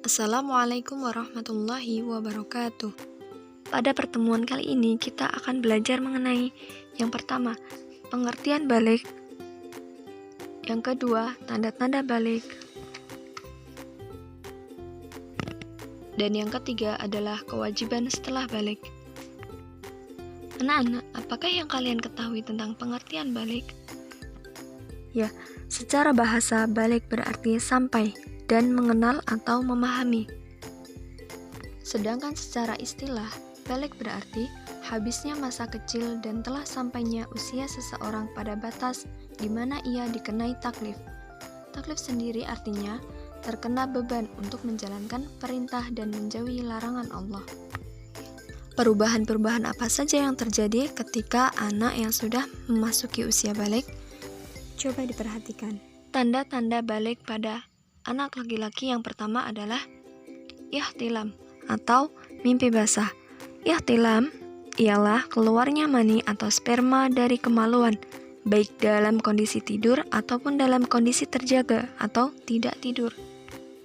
Assalamualaikum warahmatullahi wabarakatuh. Pada pertemuan kali ini kita akan belajar mengenai yang pertama, pengertian balik. Yang kedua, tanda-tanda balik. Dan yang ketiga adalah kewajiban setelah balik. Anak-anak, apakah yang kalian ketahui tentang pengertian balik? Ya, secara bahasa balik berarti sampai dan mengenal atau memahami. Sedangkan secara istilah, balik berarti habisnya masa kecil dan telah sampainya usia seseorang pada batas di mana ia dikenai taklif. Taklif sendiri artinya terkena beban untuk menjalankan perintah dan menjauhi larangan Allah. Perubahan-perubahan apa saja yang terjadi ketika anak yang sudah memasuki usia balik? Coba diperhatikan. Tanda-tanda balik pada anak laki-laki yang pertama adalah ihtilam atau mimpi basah. Ihtilam ialah keluarnya mani atau sperma dari kemaluan, baik dalam kondisi tidur ataupun dalam kondisi terjaga atau tidak tidur.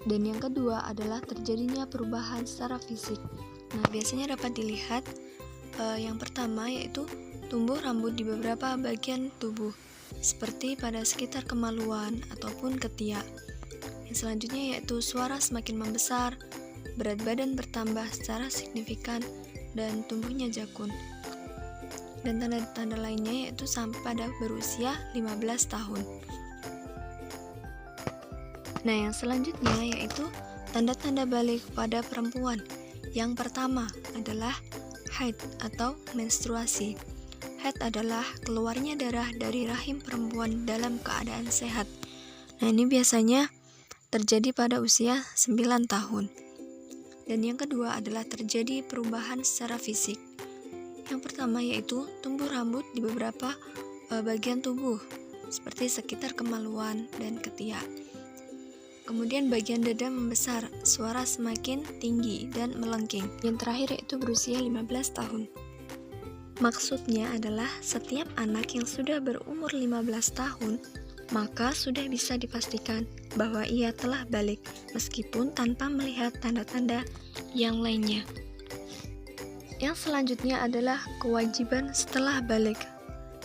Dan yang kedua adalah terjadinya perubahan secara fisik. Nah, biasanya dapat dilihat yang pertama yaitu tumbuh rambut di beberapa bagian tubuh, seperti pada sekitar kemaluan ataupun ketiak. Yang selanjutnya yaitu suara semakin membesar, berat badan bertambah secara signifikan, dan tumbuhnya jakun. Dan tanda-tanda lainnya yaitu sampai pada berusia 15 tahun. Nah, yang selanjutnya yaitu tanda-tanda balik pada perempuan. Yang pertama adalah haid atau menstruasi. Haid adalah keluarnya darah dari rahim perempuan dalam keadaan sehat. Nah, ini biasanya terjadi pada usia 9 tahun. Dan yang kedua adalah terjadi perubahan secara fisik. Yang pertama yaitu tumbuh rambut di beberapa bagian tubuh, seperti sekitar kemaluan dan ketiak. Kemudian bagian dada membesar, suara semakin tinggi dan melengking. Yang terakhir yaitu berusia 15 tahun. Maksudnya adalah setiap anak yang sudah berumur 15 tahun maka sudah bisa dipastikan bahwa ia telah balik meskipun tanpa melihat tanda-tanda yang lainnya. Yang selanjutnya adalah kewajiban setelah balik.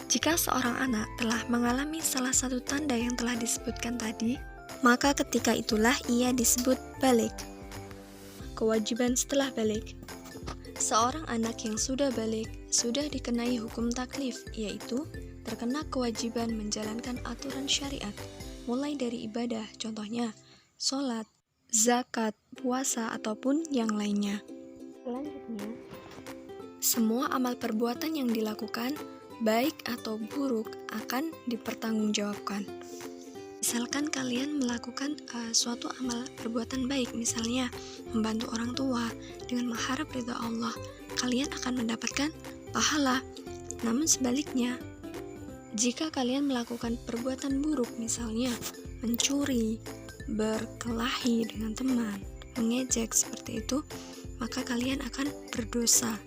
Jika seorang anak telah mengalami salah satu tanda yang telah disebutkan tadi, maka ketika itulah ia disebut balik. Kewajiban setelah balik. Seorang anak yang sudah balik sudah dikenai hukum taklif, yaitu terkena kewajiban menjalankan aturan syariat, mulai dari ibadah, contohnya sholat, zakat, puasa, ataupun yang lainnya. Selanjutnya, semua amal perbuatan yang dilakukan, baik atau buruk, akan dipertanggungjawabkan. Misalkan kalian melakukan suatu amal perbuatan baik, misalnya membantu orang tua dengan mengharap ridha Allah, kalian akan mendapatkan pahala. Namun sebaliknya, jika kalian melakukan perbuatan buruk, misalnya mencuri, berkelahi dengan teman, mengejek seperti itu, maka kalian akan berdosa.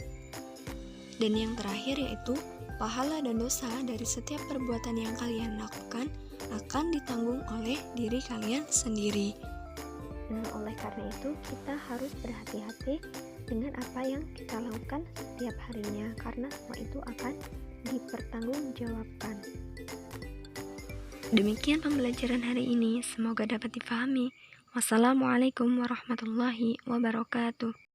Dan yang terakhir yaitu pahala dan dosa dari setiap perbuatan yang kalian lakukan akan ditanggung oleh diri kalian sendiri. Nah, oleh karena itu kita harus berhati-hati dengan apa yang kita lakukan setiap harinya, karena semua itu akan dipertanggungjawabkan. Demikian pembelajaran hari ini, semoga dapat difahami. Wassalamualaikum warahmatullahi wabarakatuh.